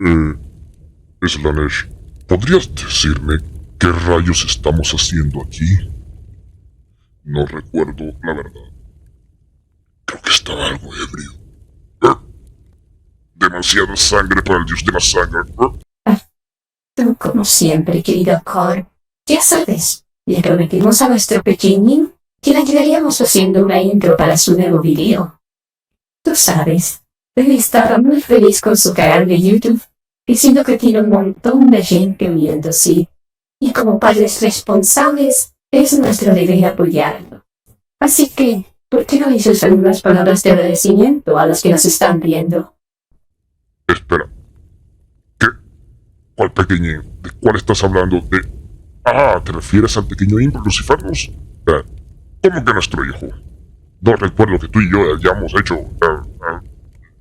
Eh, Slanesh, ¿podrías decirme qué rayos estamos haciendo aquí? No recuerdo la verdad. Creo que estaba algo ebrio. Demasiada sangre para el dios de la sangre. Tú, como siempre, querido Cor, ya sabes, le prometimos a nuestro pequeñín que le ayudaríamos haciendo una intro para su nuevo video. Tú sabes, él estaba muy feliz con su canal de YouTube, diciendo que tiene un montón de gente viendo, sí. Y como padres responsables, es nuestro deber apoyarlo. Así que, ¿por qué no dices algunas palabras de agradecimiento a los que nos están viendo? Espera. ¿Qué? ¿Cuál pequeñín? ¿De cuál estás hablando? ¿Te refieres al pequeño Ingrid Lucifernos? ¿Cómo que nuestro hijo? No recuerdo que tú y yo hayamos hecho...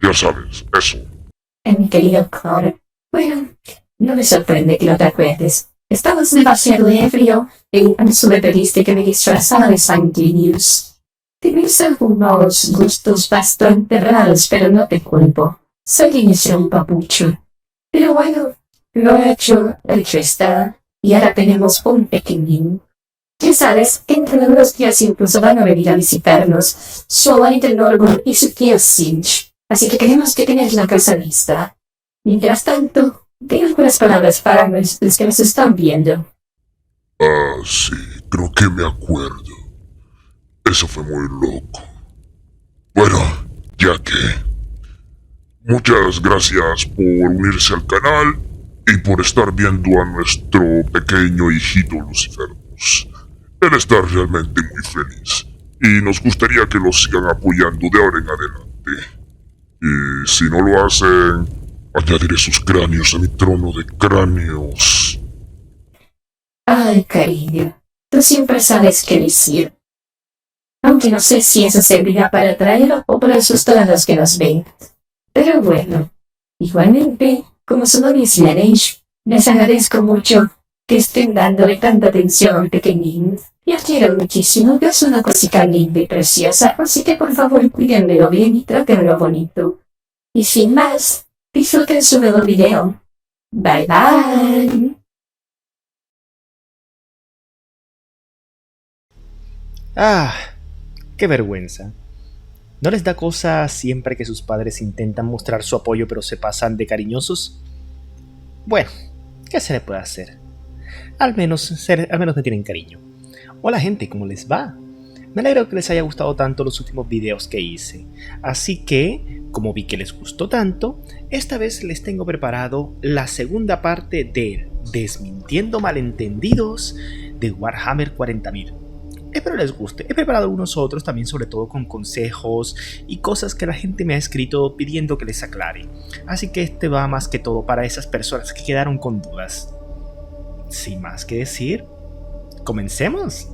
ya sabes, eso. Mi querido Cor, bueno, no me sorprende que no te acuerdes. Estabas demasiado ebrio y eso me pediste que me disfrazara de Sanguinius. Tienes algunos gustos bastante raros, pero no te culpo. Soy inicio un papucho. Pero bueno, lo hecho está. Y ahora tenemos un pequeñín. Ya sabes, entre unos días incluso van a venir a visitarnos su abuelita Norbert y su tío Sinch. Así que tenemos que tener la casa lista. Mientras tanto, tengo algunas palabras para los que nos están viendo. Sí, creo que me acuerdo. Eso fue muy loco. Bueno, ya que... Muchas gracias por unirse al canal y por estar viendo a nuestro pequeño hijito Luciferus. Él está realmente muy feliz y nos gustaría que lo sigan apoyando de ahora en adelante. Y si no lo hacen, añadiré sus cráneos a mi trono de cráneos. Ay, cariño, tú siempre sabes qué decir. Aunque no sé si eso servirá para atraer o para asustar a los que nos ven. Pero bueno, igualmente, como solo dice Slanesh, les agradezco mucho que estén dándole tanta atención al pequeñín. Yo quiero muchísimo, que es una cosita linda y preciosa, así que por favor cuídenmelo bien y trátenlo bonito. Y sin más, disfruten su nuevo video. Bye bye. Ah, qué vergüenza. ¿No les da cosa siempre que sus padres intentan mostrar su apoyo pero se pasan de cariñosos? Bueno, ¿qué se le puede hacer? Al menos me tienen cariño. Hola gente, ¿cómo les va? Me alegro que les haya gustado tanto los últimos videos que hice. Así que, como vi que les gustó tanto, esta vez les tengo preparado la segunda parte de Desmintiendo Malentendidos de Warhammer 40.000. Espero les guste. He preparado algunos otros también, sobre todo con consejos y cosas que la gente me ha escrito pidiendo que les aclare. Así que este va más que todo para esas personas que quedaron con dudas. Sin más que decir, comencemos.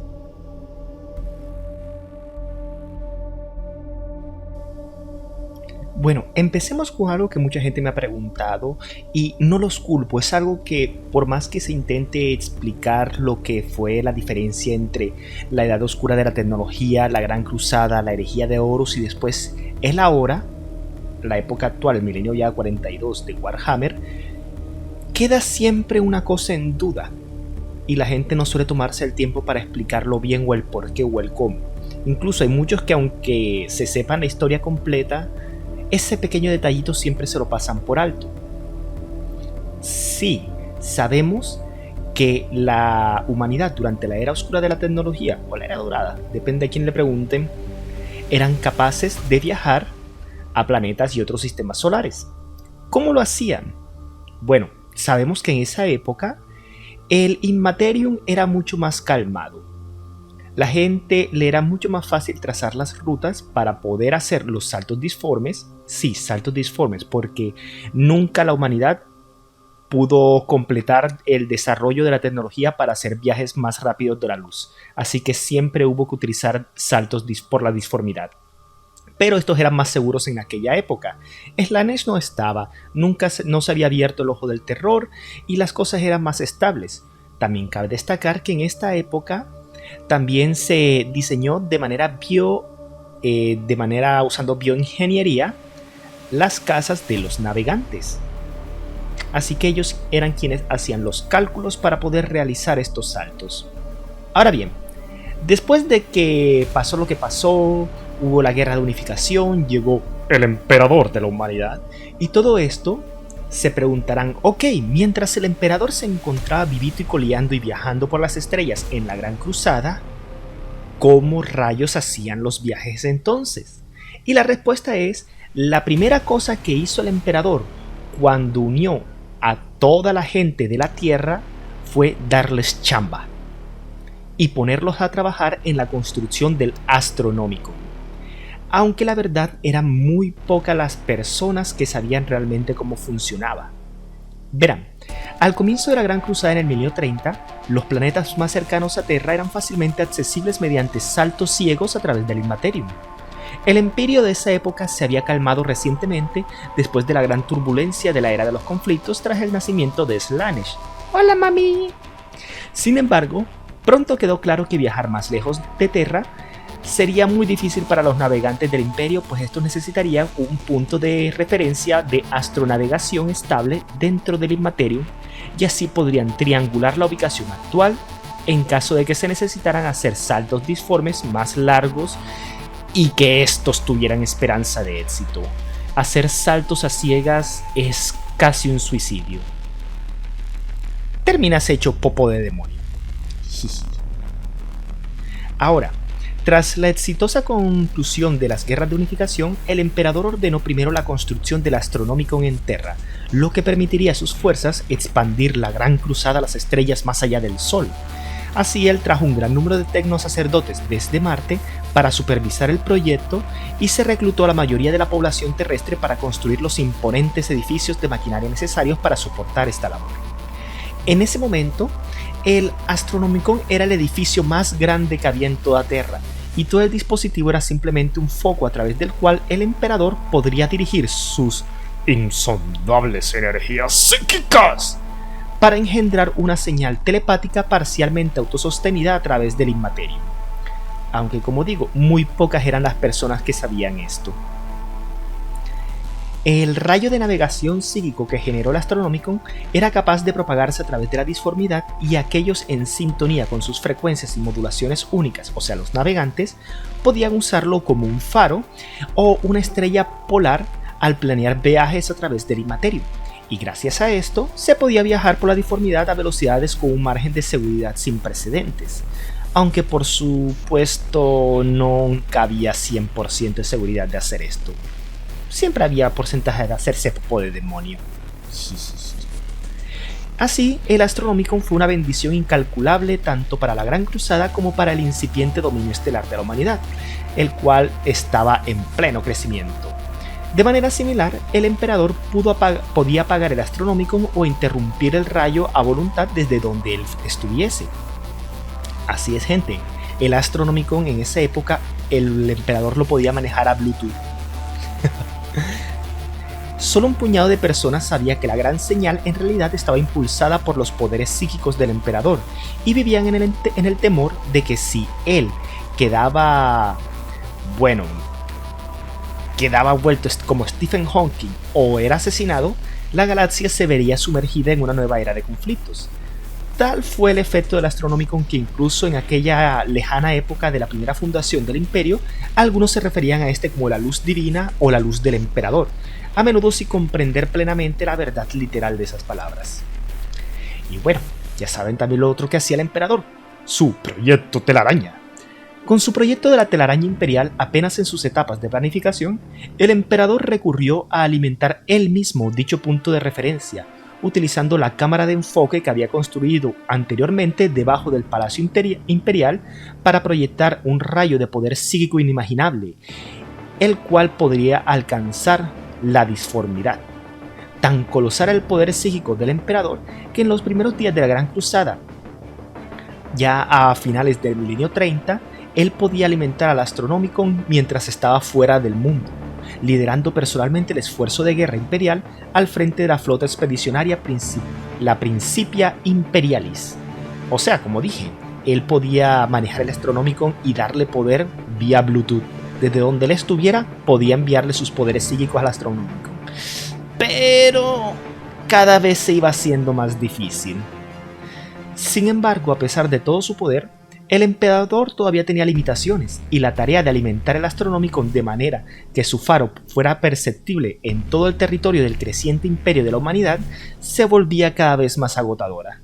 Bueno, empecemos con algo que mucha gente me ha preguntado y no los culpo, es algo que por más que se intente explicar lo que fue la diferencia entre la edad oscura de la tecnología, la Gran Cruzada, la herejía de Horus y después el ahora, la época actual, el milenio ya 42 de Warhammer, queda siempre una cosa en duda y la gente no suele tomarse el tiempo para explicarlo bien o el por qué o el cómo. Incluso hay muchos que aunque se sepan la historia completa, ese pequeño detallito siempre se lo pasan por alto. Sí, sabemos que la humanidad durante la era oscura de la tecnología, o la era dorada, depende de quién le pregunten, eran capaces de viajar a planetas y otros sistemas solares. ¿Cómo lo hacían? Bueno, sabemos que en esa época el Immaterium era mucho más calmado. La gente le era mucho más fácil trazar las rutas para poder hacer los saltos disformes. Sí, saltos disformes, porque nunca la humanidad pudo completar el desarrollo de la tecnología para hacer viajes más rápidos de la luz. Así que siempre hubo que utilizar saltos por la disformidad. Pero estos eran más seguros en aquella época. Slanesh no estaba, no se había abierto el ojo del terror y las cosas eran más estables. También cabe destacar que en esta época también se diseñó de manera usando bioingeniería las casas de los navegantes. así que ellos eran quienes hacían los cálculos para poder realizar estos saltos. Ahora bien, después de que pasó lo que pasó, hubo la guerra de unificación, llegó el emperador de la humanidad, y todo esto, se preguntarán, ok, mientras el emperador se encontraba vivito y coleando y viajando por las estrellas en la Gran Cruzada, ¿cómo rayos hacían los viajes entonces? Y la respuesta es, la primera cosa que hizo el emperador cuando unió a toda la gente de la Tierra fue darles chamba y ponerlos a trabajar en la construcción del astronómico. Aunque la verdad eran muy pocas las personas que sabían realmente cómo funcionaba. Verán, al comienzo de la Gran Cruzada en el milenio 30, los planetas más cercanos a Terra eran fácilmente accesibles mediante saltos ciegos a través del Immaterium. El imperio de esa época se había calmado recientemente después de la gran turbulencia de la era de los conflictos tras el nacimiento de Slaanesh. ¡Hola, mami! Sin embargo, pronto quedó claro que viajar más lejos de Terra sería muy difícil para los navegantes del imperio, pues estos necesitarían un punto de referencia de astronavegación estable dentro del Immaterium, y así podrían triangular la ubicación actual en caso de que se necesitaran hacer saltos disformes más largos y que estos tuvieran esperanza de éxito. Hacer saltos a ciegas es casi un suicidio. Terminas hecho popo de demonio. Ahora, tras la exitosa conclusión de las guerras de unificación, el emperador ordenó primero la construcción del Astronomicon en Terra, lo que permitiría a sus fuerzas expandir la Gran Cruzada a las estrellas más allá del Sol. Así él trajo un gran número de tecnosacerdotes desde Marte para supervisar el proyecto y se reclutó a la mayoría de la población terrestre para construir los imponentes edificios de maquinaria necesarios para soportar esta labor. En ese momento, el Astronomicon era el edificio más grande que había en toda Terra, y todo el dispositivo era simplemente un foco a través del cual el emperador podría dirigir sus insondables energías psíquicas para engendrar una señal telepática parcialmente autosostenida a través del Immaterium. Aunque, como digo, muy pocas eran las personas que sabían esto. El rayo de navegación psíquico que generó el Astronomicon era capaz de propagarse a través de la disformidad, y aquellos en sintonía con sus frecuencias y modulaciones únicas, o sea los navegantes, podían usarlo como un faro o una estrella polar al planear viajes a través del Immaterium. Y gracias a esto se podía viajar por la disformidad a velocidades con un margen de seguridad sin precedentes. Aunque por supuesto nunca había 100% de seguridad de hacer esto. Siempre había porcentaje de hacerse popo de demonio. Así, el Astronomicon fue una bendición incalculable tanto para la Gran Cruzada como para el incipiente dominio estelar de la humanidad, el cual estaba en pleno crecimiento. De manera similar, el emperador podía apagar el Astronomicon o interrumpir el rayo a voluntad desde donde él estuviese. Así es, gente, el Astronomicon en esa época el emperador lo podía manejar a Bluetooth. Solo un puñado de personas sabía que la gran señal en realidad estaba impulsada por los poderes psíquicos del emperador, y vivían en el temor de que si él quedaba vuelto como Stephen Hawking o era asesinado, la galaxia se vería sumergida en una nueva era de conflictos. Tal fue el efecto del Astronomicon que incluso en aquella lejana época de la primera fundación del imperio, algunos se referían a este como la luz divina o la luz del emperador, a menudo sin comprender plenamente la verdad literal de esas palabras. Y bueno, ya saben también lo otro que hacía el emperador, su proyecto telaraña. Con su proyecto de la telaraña imperial apenas en sus etapas de planificación, el emperador recurrió a alimentar él mismo dicho punto de referencia, utilizando la cámara de enfoque que había construido anteriormente debajo del Palacio Imperial para proyectar un rayo de poder psíquico inimaginable, el cual podría alcanzar la disformidad. Tan colosal era el poder psíquico del emperador que en los primeros días de la Gran Cruzada, ya a finales del milenio 30, él podía alimentar al Astronomicon mientras estaba fuera del mundo, liderando personalmente el esfuerzo de guerra imperial al frente de la flota expedicionaria la Principia Imperialis. O sea, como dije, él podía manejar el Astronomicon y darle poder vía Bluetooth. Desde donde él estuviera, podía enviarle sus poderes psíquicos al Astronomicon. Pero cada vez se iba haciendo más difícil. Sin embargo, a pesar de todo su poder, el emperador todavía tenía limitaciones y la tarea de alimentar el Astronomicon de manera que su faro fuera perceptible en todo el territorio del creciente imperio de la humanidad se volvía cada vez más agotadora,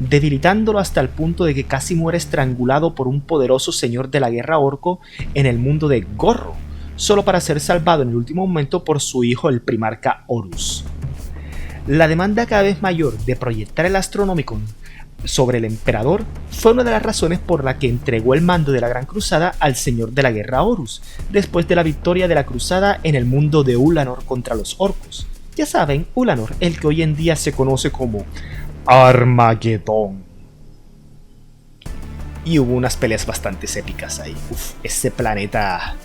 debilitándolo hasta el punto de que casi muere estrangulado por un poderoso señor de la guerra orco en el mundo de Gorro, solo para ser salvado en el último momento por su hijo el primarca Horus. La demanda cada vez mayor de proyectar el Astronomicon sobre el emperador fue una de las razones por la que entregó el mando de la Gran Cruzada al señor de la guerra Horus, después de la victoria de la cruzada en el mundo de Ulanor contra los orcos. Ya saben, Ulanor, el que hoy en día se conoce como Armagedón. Y hubo unas peleas bastante épicas ahí. Ese planeta...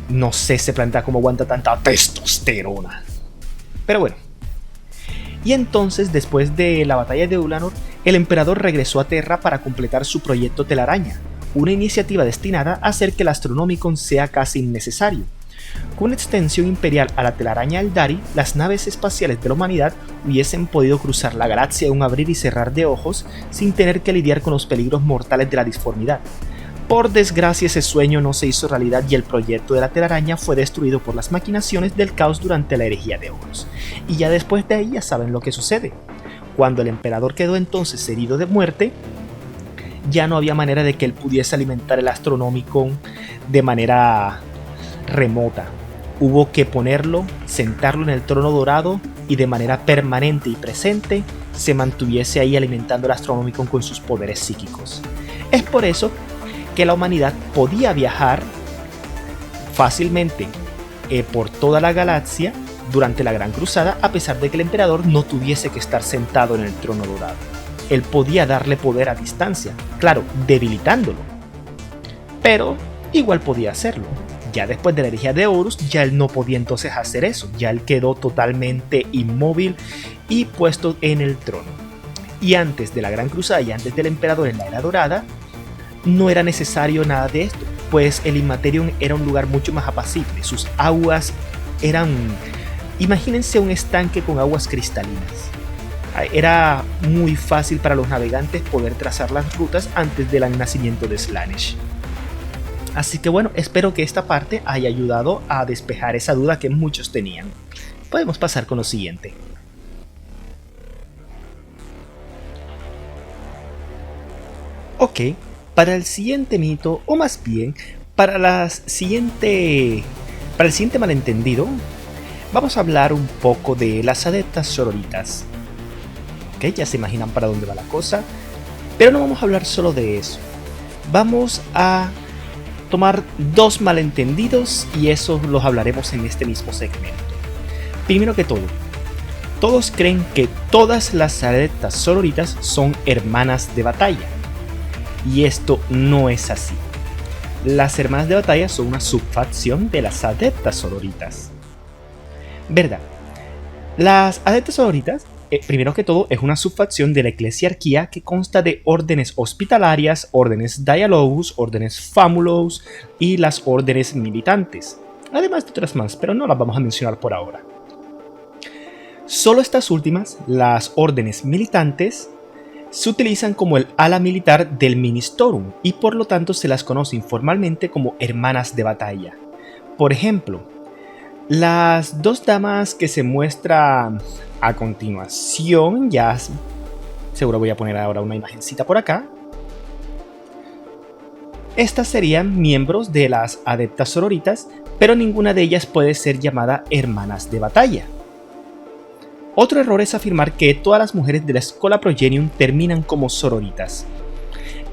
No sé ese planeta cómo aguanta tanta testosterona. Pero bueno. Y entonces, después de la batalla de Ulanor, el emperador regresó a Terra para completar su proyecto Telaraña, una iniciativa destinada a hacer que el Astronomicon sea casi innecesario. Con una extensión imperial a la telaraña Eldari, las naves espaciales de la humanidad hubiesen podido cruzar la galaxia en un abrir y cerrar de ojos sin tener que lidiar con los peligros mortales de la disformidad. Por desgracia, ese sueño no se hizo realidad y el proyecto de la telaraña fue destruido por las maquinaciones del caos durante la herejía de Horus. Y ya después de ahí ya saben lo que sucede. Cuando el emperador quedó entonces herido de muerte, ya no había manera de que él pudiese alimentar el Astronomicon de manera remota. Hubo que sentarlo en el trono dorado y de manera permanente y presente se mantuviese ahí alimentando el Astronomicon con sus poderes psíquicos. Es por eso que la humanidad podía viajar fácilmente por toda la galaxia durante la Gran Cruzada, a pesar de que el emperador no tuviese que estar sentado en el trono dorado. Él podía darle poder a distancia, claro, debilitándolo, pero igual podía hacerlo. Ya después de la herejía de Horus, ya él no podía entonces hacer eso, ya él quedó totalmente inmóvil y puesto en el trono. Y antes de la Gran Cruzada y antes del emperador en la Era Dorada, no era necesario nada de esto, pues el Immaterium era un lugar mucho más apacible. Sus aguas eran... Imagínense un estanque con aguas cristalinas. Era muy fácil para los navegantes poder trazar las rutas antes del nacimiento de Slaanesh. Así que bueno, espero que esta parte haya ayudado a despejar esa duda que muchos tenían. Podemos pasar con lo siguiente. Ok. Para el siguiente mito, o más bien, para el siguiente malentendido, vamos a hablar un poco de las adeptas sororitas. Ok, ya se imaginan para dónde va la cosa, pero no vamos a hablar solo de eso. Vamos a tomar dos malentendidos y esos los hablaremos en este mismo segmento. Primero que todo, todos creen que todas las adeptas sororitas son hermanas de batalla. Y esto no es así. Las hermanas de batalla son una subfacción de las adeptas sororitas. ¿Verdad? Las adeptas sororitas, primero que todo, es una subfacción de la eclesiarquía que consta de órdenes hospitalarias, órdenes dialogus, órdenes famulus y las órdenes militantes. Además de otras más, pero no las vamos a mencionar por ahora. Solo estas últimas, las órdenes militantes, se utilizan como el ala militar del Ministorum y por lo tanto se las conoce informalmente como hermanas de batalla. Por ejemplo, las dos damas que se muestran a continuación, ya seguro voy a poner ahora una imagencita por acá. Estas serían miembros de las adeptas sororitas, pero ninguna de ellas puede ser llamada hermanas de batalla. Otro error es afirmar que todas las mujeres de la Schola Progenium terminan como sororitas.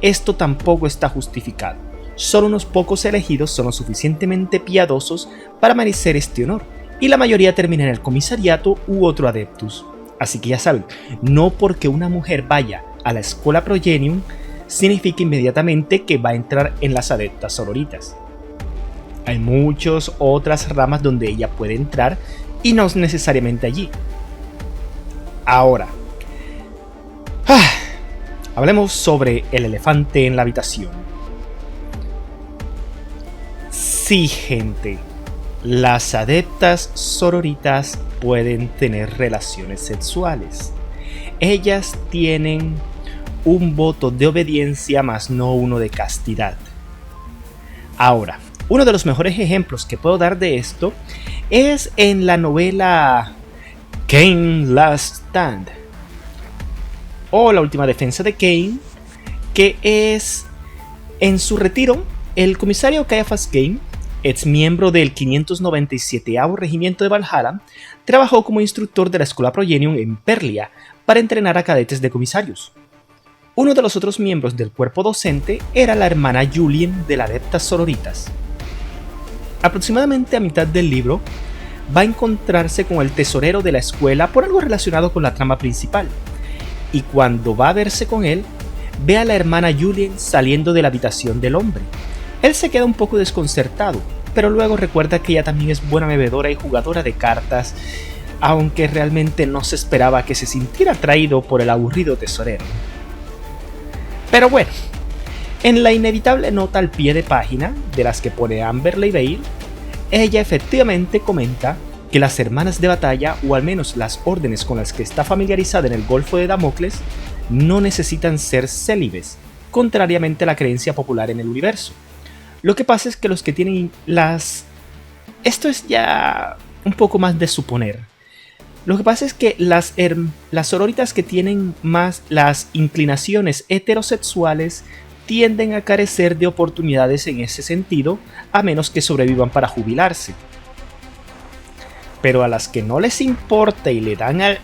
Esto tampoco está justificado. Solo unos pocos elegidos son lo suficientemente piadosos para merecer este honor, y la mayoría termina en el comisariato u otro adeptus. Así que ya saben, no porque una mujer vaya a la Schola Progenium significa inmediatamente que va a entrar en las adeptas sororitas. Hay muchas otras ramas donde ella puede entrar y no necesariamente allí. Ahora, hablemos sobre el elefante en la habitación. Sí, gente, Las adeptas sororitas pueden tener relaciones sexuales. Ellas tienen un voto de obediencia más no uno de castidad. Ahora, uno de los mejores ejemplos que puedo dar de esto es en la novela Kane Last Stand o La última defensa de Kane, que es en su retiro el comisario Caiaphas Kane, ex miembro del 597º Regimiento de Valhalla, trabajó como instructor de la escuela Progenium en Perlia para entrenar a cadetes de comisarios. Uno de los otros miembros del cuerpo docente era la hermana Julien de la adeptas sororitas. Aproximadamente a mitad del libro, va a encontrarse con el tesorero de la escuela por algo relacionado con la trama principal, y cuando va a verse con él, ve a la hermana Julien saliendo de la habitación del hombre. Él se queda un poco desconcertado, pero luego recuerda que ella también es buena bebedora y jugadora de cartas, aunque realmente no se esperaba que se sintiera atraído por el aburrido tesorero. Pero bueno, en la inevitable nota al pie de página de las que pone Amberley Bale, ella efectivamente comenta que las hermanas de batalla, o al menos las órdenes con las que está familiarizada en el Golfo de Damocles, no necesitan ser célibes, contrariamente a la creencia popular en el universo. Lo que pasa es que los que tienen las... Esto es ya un poco más de suponer. Lo que pasa es que las sororitas que tienen más las inclinaciones heterosexuales tienden a carecer de oportunidades en ese sentido, a menos que sobrevivan para jubilarse. Pero a las que no les importa y le dan al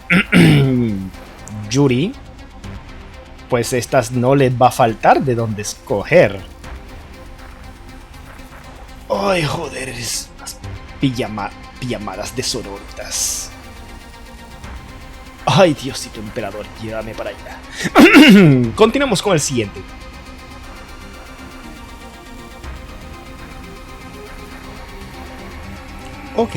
Yuri, pues estas no les va a faltar de dónde escoger. Ay, joder, es unas pijamadas de sororitas. Ay, Diosito emperador, llévame para allá. Continuamos con el siguiente. Ok,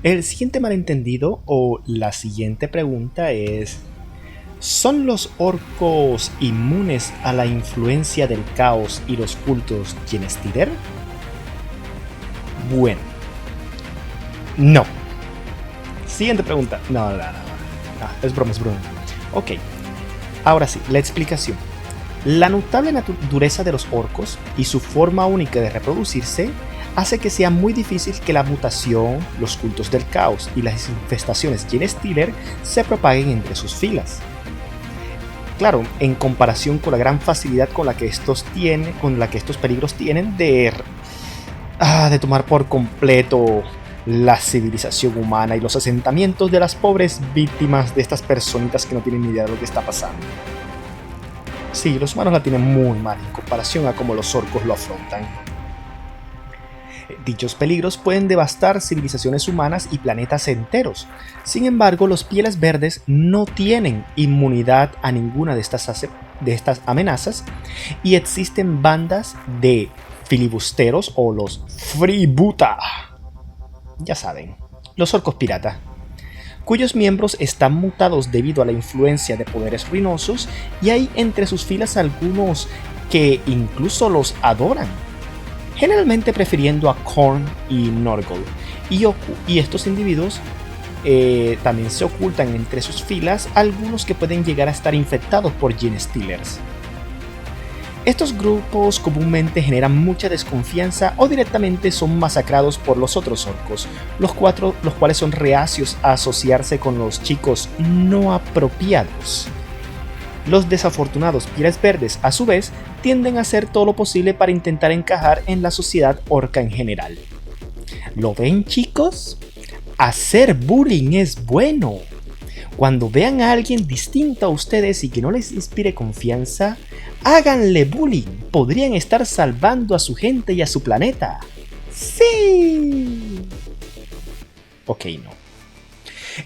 el siguiente malentendido o la siguiente pregunta es: ¿son los orcos inmunes a la influencia del caos y los cultos Genestealer? Bueno, no. Siguiente pregunta. No. Es broma. Ok, ahora sí, la explicación. La notable dureza de los orcos y su forma única de reproducirse hace que sea muy difícil que la mutación, los cultos del caos y las infestaciones Genestealer se propaguen entre sus filas. Claro, en comparación con la gran facilidad con la que estos peligros tienen de tomar por completo la civilización humana y los asentamientos de las pobres víctimas de estas personitas que no tienen ni idea de lo que está pasando. Sí, los humanos la tienen muy mal en comparación a cómo los orcos lo afrontan. Dichos peligros pueden devastar civilizaciones humanas y planetas enteros. Sin embargo, los pieles verdes no tienen inmunidad a ninguna de estas amenazas, y existen bandas de filibusteros o los freebooter. Ya saben, los orcos pirata, cuyos miembros están mutados debido a la influencia de poderes ruinosos, y hay entre sus filas algunos que incluso los adoran, generalmente prefiriendo a Khorne y Norgol, y estos individuos también se ocultan entre sus filas algunos que pueden llegar a estar infectados por Genestealers. Estos grupos comúnmente generan mucha desconfianza o directamente son masacrados por los otros orcos, los cuales son reacios a asociarse con los chicos no apropiados. Los desafortunados pieles verdes, a su vez, tienden a hacer todo lo posible para intentar encajar en la sociedad orca en general. ¿Lo ven, chicos? Hacer bullying es bueno. Cuando vean a alguien distinto a ustedes y que no les inspire confianza, háganle bullying. Podrían estar salvando a su gente y a su planeta. ¡Sí! Ok, no.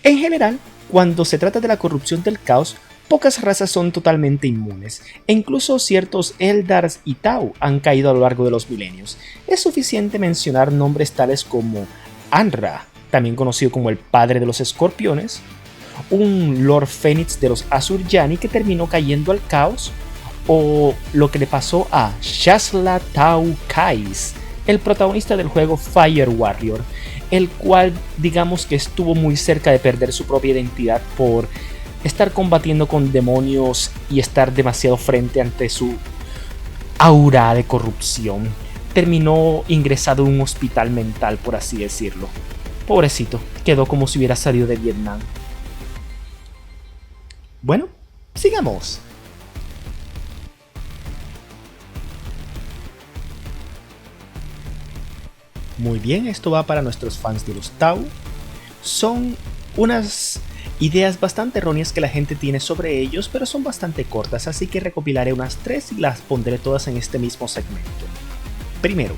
En general, cuando se trata de la corrupción del caos, pocas razas son totalmente inmunes, e incluso ciertos Eldars y Tau han caído a lo largo de los milenios. Es suficiente mencionar nombres tales como Anra, también conocido como el padre de los escorpiones, un Lord Fénix de los Azur-Jani que terminó cayendo al caos, o lo que le pasó a Shasla Tau Kais, el protagonista del juego Fire Warrior, el cual digamos que estuvo muy cerca de perder su propia identidad por estar combatiendo con demonios y estar demasiado frente ante su aura de corrupción. Terminó ingresado en un hospital mental, por así decirlo. Pobrecito, quedó como si hubiera salido de Vietnam. Bueno, sigamos. Muy bien, esto va para nuestros fans de los Tau. Son unas ideas bastante erróneas que la gente tiene sobre ellos, pero son bastante cortas, así que recopilaré unas 3 y las pondré todas en este mismo segmento. Primero,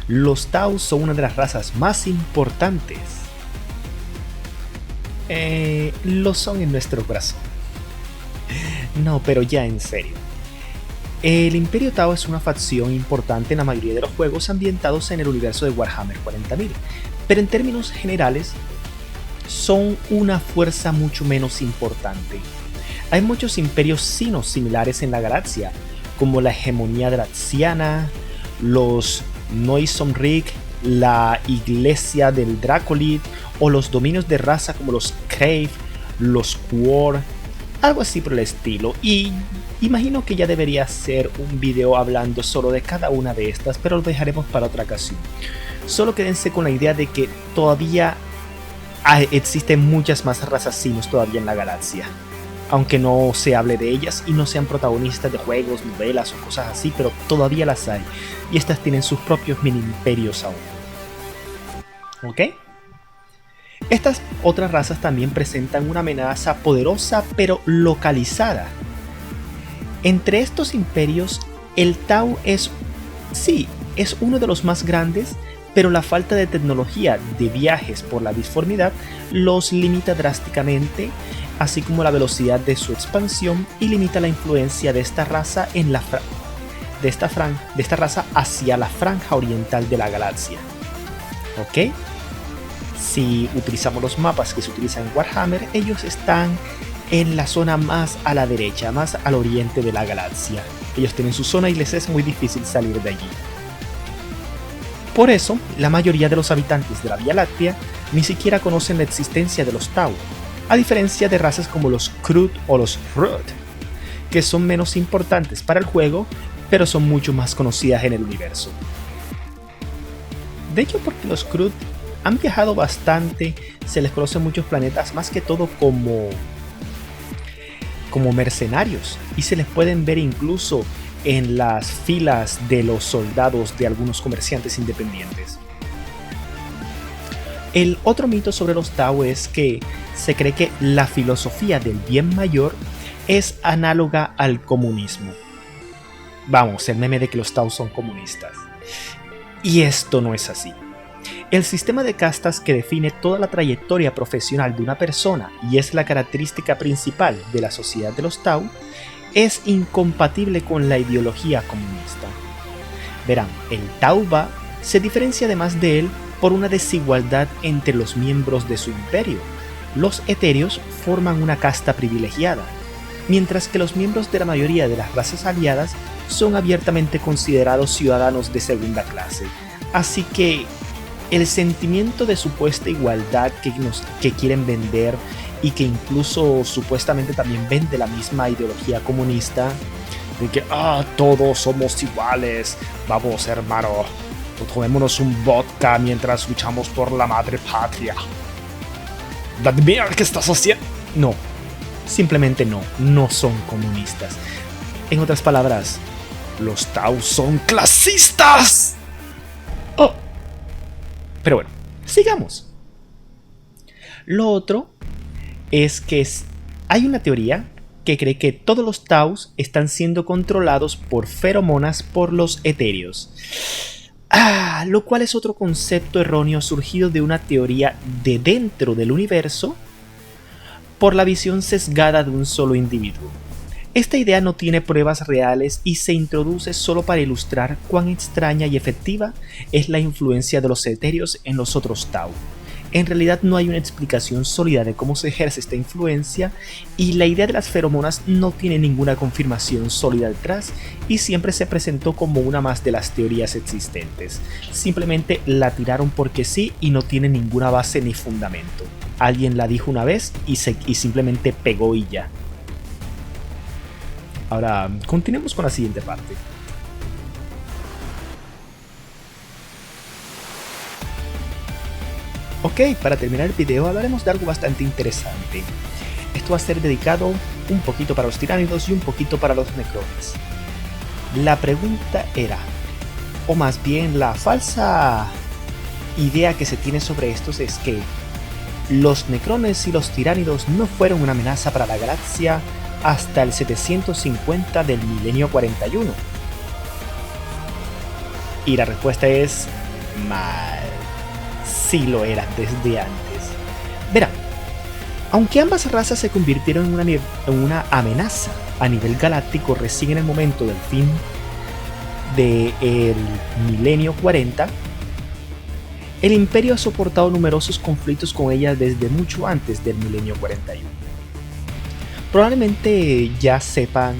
los Tau son una de las razas más importantes. Lo son en nuestro corazón. No, pero ya en serio. El Imperio Tau es una facción importante en la mayoría de los juegos ambientados en el universo de Warhammer 40.000, pero en términos generales son una fuerza mucho menos importante. Hay muchos imperios sinos similares en la galaxia, como la hegemonía draxiana, los Noisomrig, la iglesia del Dracolid o los dominios de raza como los Crave, los Quor, algo así por el estilo. Y imagino que ya debería ser un video hablando solo de cada una de estas, pero lo dejaremos para otra ocasión. Solo quédense con la idea de que todavía existen muchas más razas sinos todavía en la galaxia, aunque no se hable de ellas y no sean protagonistas de juegos, novelas o cosas así, pero todavía las hay, y estas tienen sus propios mini imperios aún. ¿Ok? Estas otras razas también presentan una amenaza poderosa pero localizada. Entre estos imperios, el Tau es uno de los más grandes, pero la falta de tecnología de viajes por la disformidad los limita drásticamente, así como la velocidad de su expansión, y limita la influencia de esta raza de esta raza hacia la franja oriental de la galaxia. ¿Ok? Si utilizamos los mapas que se utilizan en Warhammer, ellos están en la zona más a la derecha, más al oriente de la galaxia. Ellos tienen su zona y les es muy difícil salir de allí. Por eso, la mayoría de los habitantes de la Vía Láctea ni siquiera conocen la existencia de los Tau, a diferencia de razas como los Krut o los Hrut, que son menos importantes para el juego, pero son mucho más conocidas en el universo. De hecho, porque los Krut han viajado bastante, se les conoce muchos planetas más que todo como mercenarios, y se les pueden ver incluso en las filas de los soldados de algunos comerciantes independientes. El otro mito sobre los Tau es que se cree que la filosofía del bien mayor es análoga al comunismo. Vamos, el meme de que los Tau son comunistas. Y esto no es así. El sistema de castas que define toda la trayectoria profesional de una persona y es la característica principal de la sociedad de los Tau es incompatible con la ideología comunista. Verán, el Tauba se diferencia además de él por una desigualdad entre los miembros de su imperio. Los etéreos forman una casta privilegiada, mientras que los miembros de la mayoría de las razas aliadas son abiertamente considerados ciudadanos de segunda clase. Así que el sentimiento de supuesta igualdad que quieren vender, y que incluso supuestamente también vende la misma ideología comunista, de que todos somos iguales, vamos hermano, tomémonos un vodka mientras luchamos por la madre patria. Mira qué estás haciendo. No, simplemente no son comunistas. En otras palabras, los Tau son clasistas. Pero bueno, sigamos. Lo otro es que hay una teoría que cree que todos los Taus están siendo controlados por feromonas por los etéreos. Lo cual es otro concepto erróneo surgido de una teoría de dentro del universo por la visión sesgada de un solo individuo. Esta idea no tiene pruebas reales y se introduce solo para ilustrar cuán extraña y efectiva es la influencia de los etéreos en los otros Tau. En realidad no hay una explicación sólida de cómo se ejerce esta influencia y la idea de las feromonas no tiene ninguna confirmación sólida detrás y siempre se presentó como una más de las teorías existentes. Simplemente la tiraron porque sí y no tiene ninguna base ni fundamento. Alguien la dijo una vez y simplemente pegó y ya. Ahora, continuemos con la siguiente parte. Ok, para terminar el video hablaremos de algo bastante interesante. Esto va a ser dedicado un poquito para los tiránidos y un poquito para los necrones. La pregunta era, o más bien la falsa idea que se tiene sobre estos es que los necrones y los tiránidos no fueron una amenaza para la galaxia hasta el 750 del milenio 41. Y la respuesta es mal. Sí lo eran desde antes. Verán, aunque ambas razas se convirtieron en una amenaza a nivel galáctico recién en el momento del fin del milenio 40, el Imperio ha soportado numerosos conflictos con ellas desde mucho antes del milenio 41. Probablemente ya sepan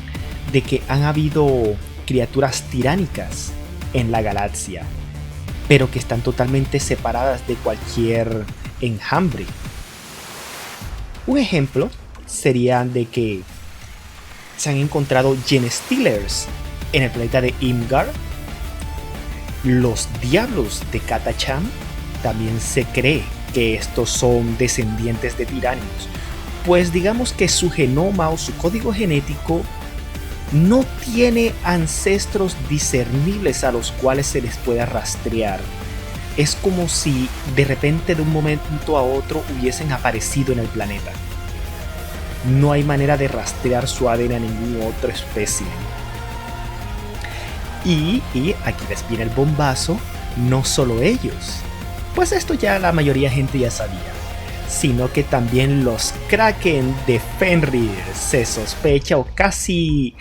de que han habido criaturas tiránicas en la galaxia, pero que están totalmente separadas de cualquier enjambre. Un ejemplo sería de que se han encontrado Genestealers en el planeta de Imgar. Los diablos de Catacham, también se cree que estos son descendientes de tiránidos, pues digamos que su genoma o su código genético no tiene ancestros discernibles a los cuales se les pueda rastrear. Es como si de repente de un momento a otro hubiesen aparecido en el planeta. No hay manera de rastrear su ADN a ninguna otra especie. Y aquí les viene el bombazo, no solo ellos, pues esto ya la mayoría de gente ya sabía, sino que también los Kraken de Fenrir se sospecha o casi...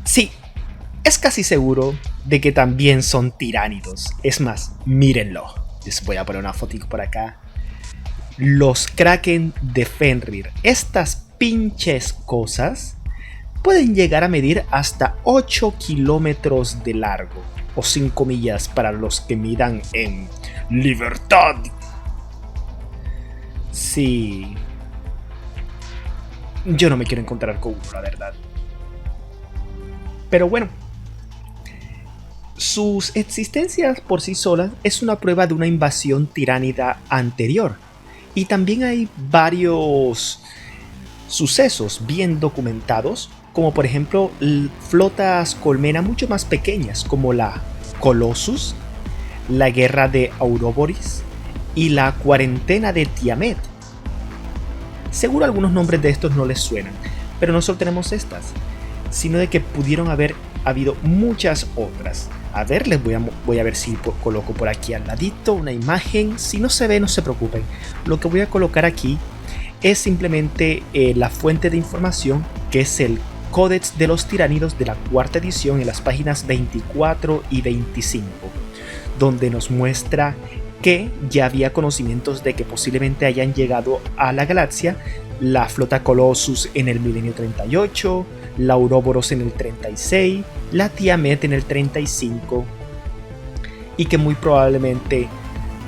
Sí, es casi seguro de que también son tiránidos. Es más, mírenlo. Les voy a poner una fotito por acá. Los Kraken de Fenrir. Estas pinches cosas pueden llegar a medir hasta 8 kilómetros de largo. O 5 millas para los que midan en libertad. Sí. Yo no me quiero encontrar con uno, la verdad. Pero bueno. Sus existencias por sí solas es una prueba de una invasión tiránida anterior. Y también hay varios sucesos bien documentados, como por ejemplo flotas colmena mucho más pequeñas, como la Colossus, la guerra de Ouroboros y la cuarentena de Tiamat. Seguro algunos nombres de estos no les suenan, pero no solo tenemos estas, sino de que pudieron haber habido muchas otras. A ver, voy a ver si coloco por aquí al ladito una imagen. Si no se ve, no se preocupen. Lo que voy a colocar aquí es simplemente la fuente de información, que es el Códex de los Tiránidos de la cuarta edición, en las páginas 24 y 25, donde nos muestra que ya había conocimientos de que posiblemente hayan llegado a la galaxia la flota Colossus en el milenio 38, la Ouroboros en el 36, la Tiamat en el 35, y que muy probablemente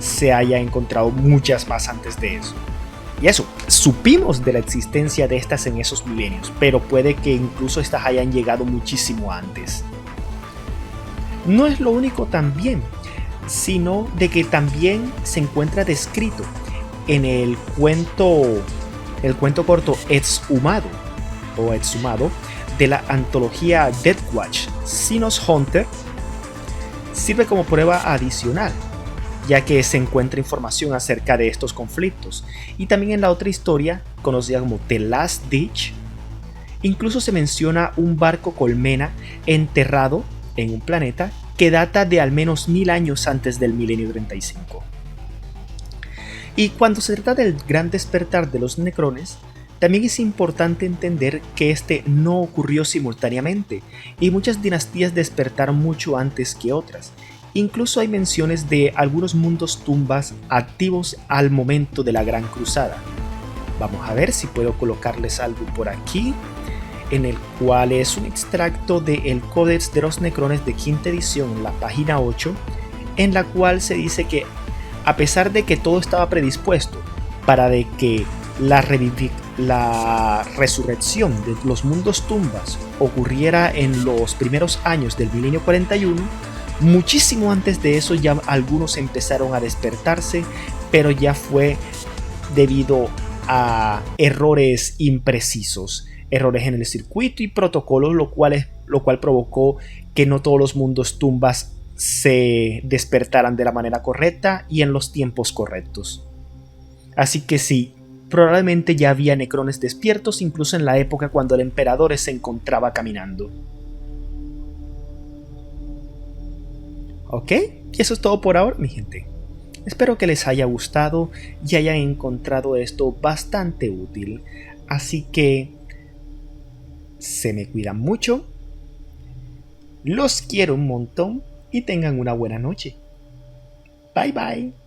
se haya encontrado muchas más antes de eso. Y eso, supimos de la existencia de estas en esos milenios, pero puede que incluso estas hayan llegado muchísimo antes. No es lo único también, sino de que también se encuentra descrito en el cuento corto Exhumado de la antología Deathwatch. Sinos Hunter sirve como prueba adicional, ya que se encuentra información acerca de estos conflictos. Y también en la otra historia, conocida como The Last Ditch, incluso se menciona un barco colmena enterrado en un planeta que data de al menos 1000 años antes del milenio 35. Y cuando se trata del gran despertar de los necrones, también es importante entender que este no ocurrió simultáneamente, y muchas dinastías despertaron mucho antes que otras, Incluso hay menciones de algunos mundos tumbas activos al momento de la Gran Cruzada. Vamos a ver si puedo colocarles algo por aquí, en el cual es un extracto del Codex de los Necrones de quinta edición, la página 8, en la cual se dice que a pesar de que todo estaba predispuesto para de que la resurrección de los mundos tumbas ocurriera en los primeros años del milenio 41, muchísimo antes de eso ya algunos empezaron a despertarse, pero ya fue debido a errores imprecisos, errores en el circuito y protocolo, lo cual provocó que no todos los mundos tumbas se despertaran de la manera correcta y en los tiempos correctos. Así que sí, probablemente ya había necrones despiertos incluso en la época cuando el emperador se encontraba caminando. Ok, y eso es todo por ahora, mi gente. Espero que les haya gustado y hayan encontrado esto bastante útil. Así que se me cuidan mucho, los quiero un montón y tengan una buena noche. Bye bye.